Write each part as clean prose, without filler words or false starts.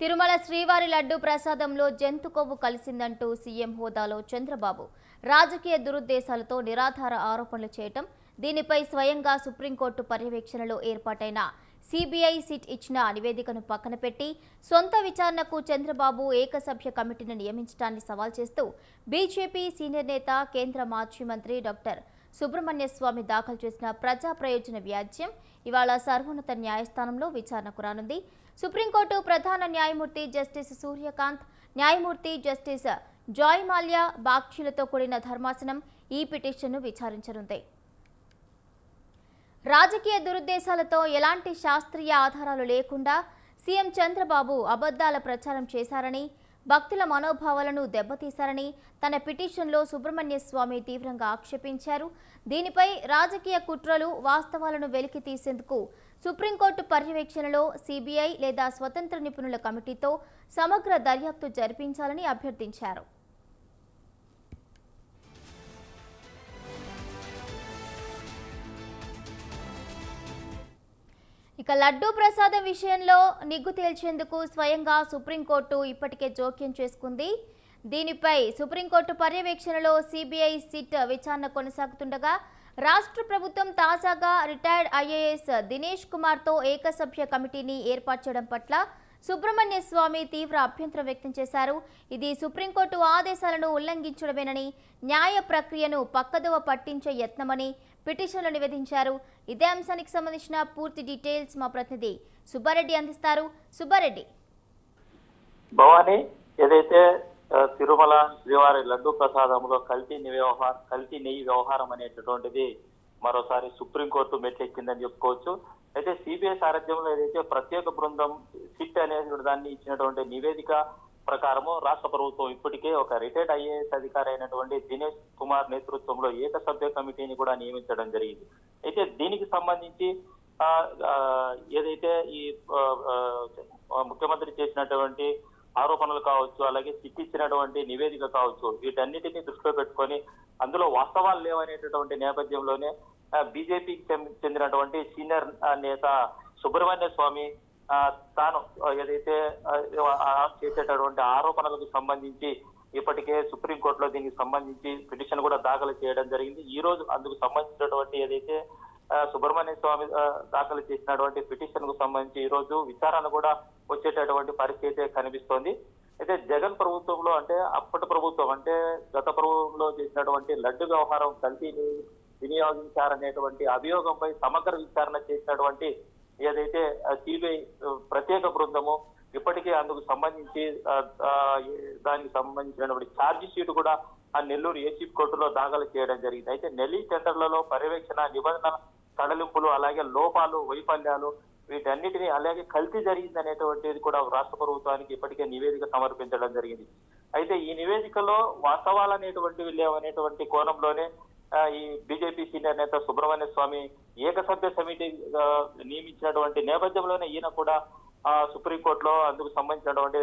తిరుమల శ్రీవారి లడ్డు ప్రసాదంలో జంతు కొవ్వు కలిసిందంటూ సీఎం హోదాలో చంద్రబాబు రాజకీయ దురుద్దేశాలతో నిరాధార ఆరోపణలు చేయటం, దీనిపై స్వయంగా సుప్రీంకోర్టు పర్యవేక్షణలో ఏర్పాటైన సిబిఐ సిట్ ఇచ్చిన నివేదికను పక్కన పెట్టి సొంత విచారణకు చంద్రబాబు ఏకసభ్య కమిటీని నియమించడాన్ని సవాల్ చేస్తూ బీజేపీ సీనియర్ నేత కేంద్ర మాజీ మంత్రి డాక్టర్ సుబ్రహ్మణ్య స్వామి దాఖలు చేసిన ప్రజా ప్రయోజన వ్యాజ్యం ఇవాళ సర్వోన్నత న్యాయస్థానంలో విచారణకు రానుంది. సుప్రీంకోర్టు ప్రధాన న్యాయమూర్తి జస్టిస్ సూర్యకాంత్, న్యాయమూర్తి జస్టిస్ జాయ్ మాల్యా బాక్షులతో కూడిన ధర్మాసనం ఈ పిటిషన్ను విచారించనుంది. రాజకీయ దురుద్దేశాలతో ఎలాంటి శాస్త్రీయ ఆధారాలు లేకుండా సీఎం చంద్రబాబు అబద్ధాల ప్రచారం చేశారని, భక్తుల మనోభావాలను దెబ్బతీశారని తన పిటిషన్లో సుబ్రహ్మణ్య స్వామి తీవ్రంగా ఆక్షేపించారు. దీనిపై రాజకీయ కుట్రలు, వాస్తవాలను వెలికి తీసేందుకు సుప్రీంకోర్టు పర్యవేక్షణలో సిబిఐ లేదా స్వతంత్ర నిపుణుల కమిటీతో సమగ్ర దర్యాప్తు జరిపించాలని అభ్యర్థించారు. ఇక లడ్డూ ప్రసాదం విషయంలో నిగ్గు తేల్చేందుకు స్వయంగా సుప్రీంకోర్టు ఇప్పటికే జోక్యం చేసుకుంది. దీనిపై సుప్రీంకోర్టు పర్యవేక్షణలో సిబిఐ సిట్ విచారణ కొనసాగుతుండగా రాష్ట్ర ప్రభుత్వం తాజాగా రిటైర్డ్ ఐఏఎస్ దినేష్ కుమార్తో ఏకసభ్య కమిటీని ఏర్పాటు చేయడం పట్ల సుబ్రహ్మణ్య స్వామి తీవ్ర అభ్యంతరం వ్యక్తం చేశారు. ఇది సుప్రీంకోర్టు ఆదేశాలను ఉల్లంఘించడమేనని, న్యాయ ప్రక్రియను పక్కదోవ పట్టించే యత్నమని పిటిషన్లో నివేదించారు. ఇదే అంశానికి సంబంధించిన పూర్తి డీటెయిల్స్ మా ప్రతినిధి సుబ్బారెడ్డి అందిస్తారు. సుబ్బారెడ్డి, భవానీ, ఏదైతే తిరుమల శ్రీవారి లడ్డు ప్రసాదంలో కల్తీ నెయ్యి వ్యవహారం అనేటటువంటిది మరోసారి సుప్రీంకోర్టు మెట్లెక్కిందని చెప్పుకోవచ్చు. అయితే సిబిఐ సారథ్యంలో ఏదైతే ప్రత్యేక బృందం సిట్ అనేది దాన్ని ఇచ్చినటువంటి నివేదిక ప్రకారము రాష్ట్ర ప్రభుత్వం ఇప్పటికే ఒక రిటైర్డ్ ఐఏఎస్ అధికారి అయినటువంటి దినేష్ కుమార్ నేతృత్వంలో ఏకసభ్య కమిటీని కూడా నియమించడం జరిగింది. అయితే దీనికి సంబంధించి ఏదైతే ఈ ముఖ్యమంత్రి చేసినటువంటి ఆరోపణలు కావచ్చు, అలాగే సిట్ ఇచ్చినటువంటి నివేదిక కావచ్చు, వీటన్నిటిని దృష్టిలో పెట్టుకొని అందులో వాస్తవాలు లేవనేటటువంటి నేపథ్యంలోనే బీజేపీకి చెందినటువంటి సీనియర్ నేత సుబ్రహ్మణ్య స్వామి తాను ఏదైతే చేసేటటువంటి ఆరోపణలకు సంబంధించి ఇప్పటికే సుప్రీంకోర్టులో దీనికి సంబంధించి పిటిషన్ కూడా దాఖలు చేయడం జరిగింది. ఈ రోజు అందుకు సంబంధించినటువంటి ఏదైతే సుబ్రహ్మణ్య స్వామి దాఖలు చేసినటువంటి పిటిషన్ కు సంబంధించి ఈ రోజు విచారణ కూడా వచ్చేటటువంటి పరిస్థితి కనిపిస్తోంది. అయితే జగన్ ప్రభుత్వంలో అంటే అప్పటి ప్రభుత్వం అంటే గత ప్రభుత్వంలో చేసినటువంటి లడ్డు వ్యవహారం కల్తీని వినియోగించారనేటువంటి అభియోగంపై సమగ్ర విచారణ చేసినటువంటి ఏదైతే సిబిఐ ప్రత్యేక బృందము ఇప్పటికే అందుకు సంబంధించి దానికి సంబంధించినటువంటి ఛార్జ్ షీట్ కూడా ఆ నెల్లూరు ఏసీపీ కోర్టులో దాఖలు చేయడం జరిగింది. అయితే నెల్లీ టెండర్లలో పర్యవేక్షణ, నిబంధన సడలింపులు, అలాగే లోపాలు, వైఫల్యాలు వీటన్నిటిని, అలాగే కల్తీ జరిగింది అనేటువంటిది కూడా రాష్ట్ర ప్రభుత్వానికి ఇప్పటికే నివేదిక సమర్పించడం జరిగింది. అయితే ఈ నివేదికలో వాస్తవాలు అనేటువంటివి లేవనేటువంటి కోణంలోనే ఈ బీజేపీ సీనియర్ నేత సుబ్రహ్మణ్య స్వామి ఏకసభ్య సమితి నియమించినటువంటి నేపథ్యంలోనే ఈయన కూడా సుప్రీంకోర్టులో అందుకు సంబంధించినటువంటి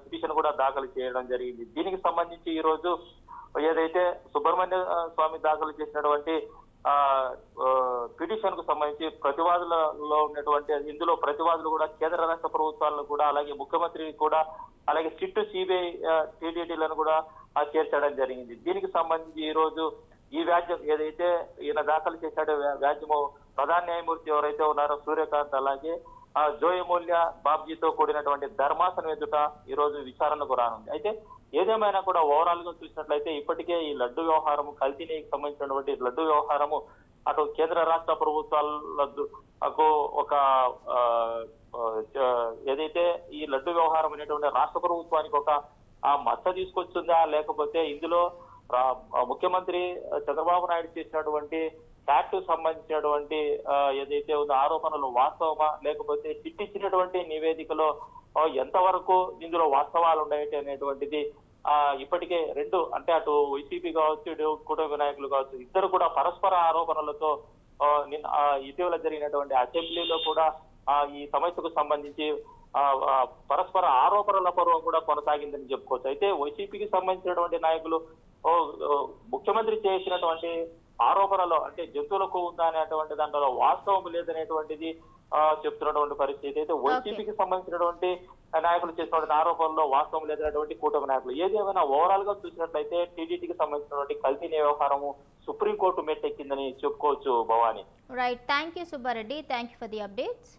పిటిషన్ కూడా దాఖలు చేయడం జరిగింది. దీనికి సంబంధించి ఈ రోజు ఏదైతే సుబ్రహ్మణ్య స్వామి దాఖలు చేసినటువంటి పిటిషన్ కు సంబంధించి ప్రతివాదులలో ఉన్నటువంటి ఇందులో ప్రతివాదులు కూడా కేంద్ర రాష్ట్ర ప్రభుత్వాలను కూడా, అలాగే ముఖ్యమంత్రి కూడా, అలాగే సిట్టు సిబిఐ టీటీడీలను కూడా చేర్చడం జరిగింది. దీనికి సంబంధించి ఈ రోజు ఈ వ్యాజ్యం ఏదైతే ఈయన దాఖలు చేశాడో వ్యాజ్యము ప్రధాన న్యాయమూర్తి ఎవరైతే ఉన్నారో సూర్యకాంత్, అలాగే జోయమూల్య బాబ్జీతో కూడినటువంటి ధర్మాసనం ఎదుట ఈ రోజు విచారణకు రానుంది. అయితే ఏదేమైనా కూడా ఓవరాల్ గా చూసినట్లయితే ఇప్పటికే ఈ లడ్డు వ్యవహారం, కల్తీకి సంబంధించినటువంటి లడ్డు వ్యవహారము అటు కేంద్ర రాష్ట్ర ప్రభుత్వాలకు ఒక ఏదైతే ఈ లడ్డు వ్యవహారం అనేటువంటి రాష్ట్ర ప్రభుత్వానికి ఒక మచ్చ తీసుకొచ్చిందా, లేకపోతే ఇందులో ముఖ్యమంత్రి చంద్రబాబు నాయుడు చేసినటువంటి ఫ్యాక్ట్ సంబంధించినటువంటి ఏదైతే ఉందో ఆరోపణలు వాస్తవమా, లేకపోతే సిట్ ఇచ్చినటువంటి నివేదికలో ఎంతవరకు ఇందులో వాస్తవాలు ఉన్నాయి అనేటువంటిది ఇప్పటికే రెండు అంటే అటు వైసీపీ కావచ్చు, ఇటు కూటమి నాయకులు కావచ్చు, ఇద్దరు కూడా పరస్పర ఆరోపణలతో ఇటీవల జరిగినటువంటి అసెంబ్లీలో కూడా ఈ సమస్యకు సంబంధించి పరస్పర ఆరోపణల పర్వం కూడా కొనసాగిందని చెప్పుకోవచ్చు. అయితే వైసీపీకి సంబంధించినటువంటి నాయకులు ముఖ్యమంత్రి చేసినటువంటి ఆరోపణలో అంటే జంతువులకు ఉందా అనేటువంటి దాంట్లో వాస్తవం లేదనేటువంటిది చెప్తున్నటువంటి పరిస్థితి అయితే వైసీపీకి సంబంధించినటువంటి నాయకులు చేసినటువంటి ఆరోపణల్లో వాస్తవం లేదన్నటువంటి కూటమి నాయకులు. ఏదేమైనా ఓవరాల్ గా చూసినట్లయితే టీడీటీకి సంబంధించినటువంటి కల్తీ వ్యవహారము సుప్రీంకోర్టు మెట్టెక్కిందని చెప్పుకోవచ్చు Bhavani. Right, thank you Subbareddy, thank you for the updates.